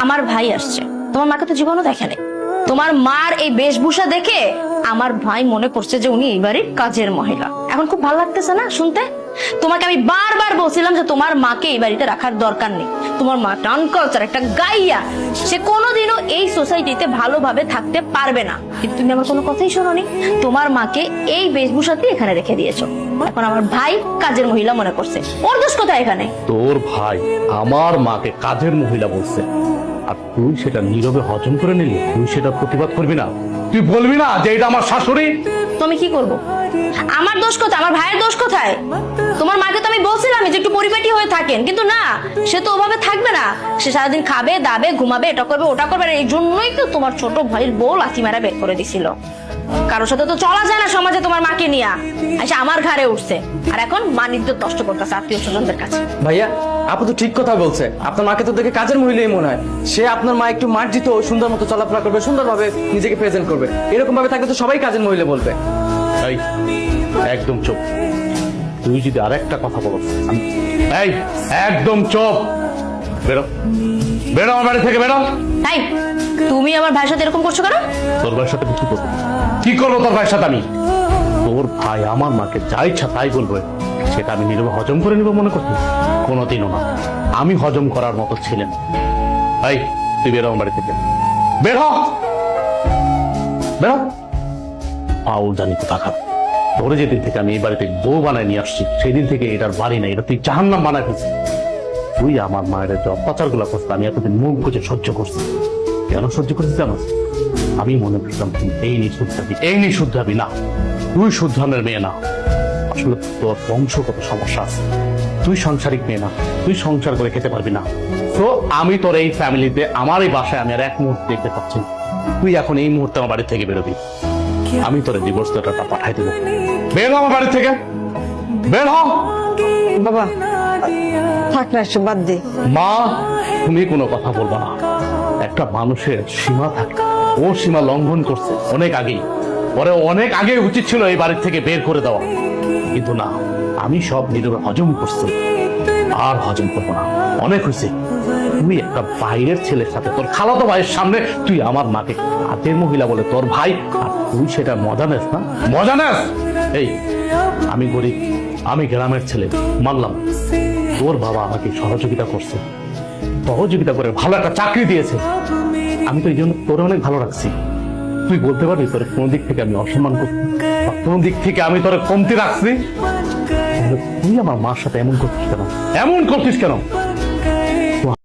আমার ভাই আসছে, তোমার মাকে তো জীবনও দেখেনি। তোমার মার এই বেশভূষা দেখে আমার ভাই মনে করছে যে উনি এই বাড়ির কাজের মহিলা। এখন খুব ভালো লাগতেছে না শুনতে? তোমাকে আমি বারবার বলছিলাম যে তোমার মাকে এই বাড়িতে রাখার দরকার নেই। তোমার মা আনকালচার একটা গাইয়া, সে কোনোদিনও এই সোসাইটিতে ভালোভাবে থাকতে পারবে না। কিন্তু তুমি আমার কোনো কথাই শোনোনি, তোমার মাকে এই বেশভূষাতে এখানে রেখে দিয়েছো। এখন আমার ভাই কাজের মহিলা মনে করছে, ওর দোষ কোথায় এখানে? তোর ভাই আমার মাকে কাজের মহিলা বলছে, আর তুই সেটা নীরবে হজম করে নিলি। তুই সেটা প্রতিবাদ করবি না? তুই বলবি না যে এটা আমার শাশুড়ি? তুমি কি করবো? আমার দোষ কোথায়? আমার ভাইয়ের দোষ কোথায়? তোমার মাকে তো আমি বলছিলাম যে একটু পরিপাটি হয়ে থাকেন, কিন্তু না, সে তো ওভাবে থাকবে না। সে সারাদিন খাবে দাবে ঘুমাবে, এটা করবে ওটা করবে। আর এই জন্যই তো তোমার ছোট ভাইয়ের বউ লাথি মারা বের করে দিছিল। কারোর সাথে তো চলা যায় না সমাজে, তোমার মাকে নিয়ে এসে আমার ঘাড়ে উঠছে। আর এখন মানিজ্য নষ্ট করতেছে আত্মীয় স্বজনদের কাছে। ভাইয়া আপু তো ঠিক কথা বলছে, আপনার মাকে তো দেখে কাজের মহিলাই মনে হয়। সে আপনার মা একটু মার্জিত, সুন্দর মতো চলাফেরা করবে, সুন্দরভাবে নিজেকে প্রেজেন্ট করবে। এরকম ভাবে থাকলে তো সবাই কাজের মহিলা বলবে। এই একদম চুপ। তুই যদি আরেকটা কথা বলো, এই একদম চুপ। বেরো, বেরো আমার বাড়ি থেকে, বেরো। তাই তুমি আমার ভাইয়ের সাথে এরকম করছো কেন? তোর ভাইয়ের সাথে কি করবো? কি করবো তোর ভাইয়ের সাথে আমি? তোর ভাই আমার মাকে যা ইচ্ছা তাই বলবে, সেটা আমি নীরবে হজম করে নিব মনে করছি? কোনোদিনও না। আমি হজম করার মতো ছিলেন। এই তুই বেরো আমার বাড়ি থেকে, বেরো, বেরো। পাউল জানি কোথাকার। ধরে যেদিন থেকে আমি এই বাড়িতে বউ বানায় নিয়ে আসছি, সেদিন থেকে এটার বাড়ি নাই, এটা তুই জাহান্নাম বানায় ফেলছিস। তুই আমার মায়ের যে অত্যাচার গুলা করছিস, আমি এতদিন মুখ বুঝে সহ্য করছি। কেন সহ্য করছিস জানো? আমি মনে করতাম তুই এই নিয়ে শুদ্ধাবি, এই নিয়ে শুদ্ধাবি। না, তুই শুদ্ধানের মেয়ে না। আসলে তোর বংশগত সমস্যা আছে। তুই সাংসারিক মেয়ে না, তুই সংসার করে খেতে পারবি না। তো আমি তোর এই ফ্যামিলিতে, আমার এই বাসায় আমি আর এক মুহূর্তে দেখতে পাচ্ছি। তুই এখন এই মুহূর্তে আমার বাড়ি থেকে বেরোবি। আমি তোর ডিভোর্স লেটারটা পাঠাই দেবো। বের হ আমার বাড়ি থেকে, বের হ। বাবা থাক না, এসব বাদ দে। মা, তুমি কোনো কথা বলবা না। একটা মানুষের সীমা থাকে, ও সীমা লঙ্ঘন করছে অনেক আগেই। পরে অনেক আগে উচিত ছিল এই বাড়ির থেকে বের করে দেওয়া, কিন্তু না, আমি সব নীরবে হজম করছি। আর হজম করবো না, অনেক হয়েছে। তুই একটা বাইরের ছেলের সাথে, তোর খালাতো ভাইয়ের সামনে তুই আমার মাকে কাজের মহিলা বলে তোর ভাই, আর তুই সেটা মজা নেস না? মজা নেস? এই আমি গরিব, আমি গ্রামের ছেলে, মানলাম। তোর বাবা আমাকে সহযোগিতা করছে, সহযোগিতা করে ভালো একটা চাকরি দিয়েছে। আমি তো এই জন্য তোর অনেক ভালো রাখছি। তুই বলতে পারবি তোর কোন দিক থেকে আমি অসম্মান করছি, কোন দিক থেকে আমি তোর কমতি রাখছি? তুই আমার মার সাথে এমন করছিস কেন? এমন করছিস কেন?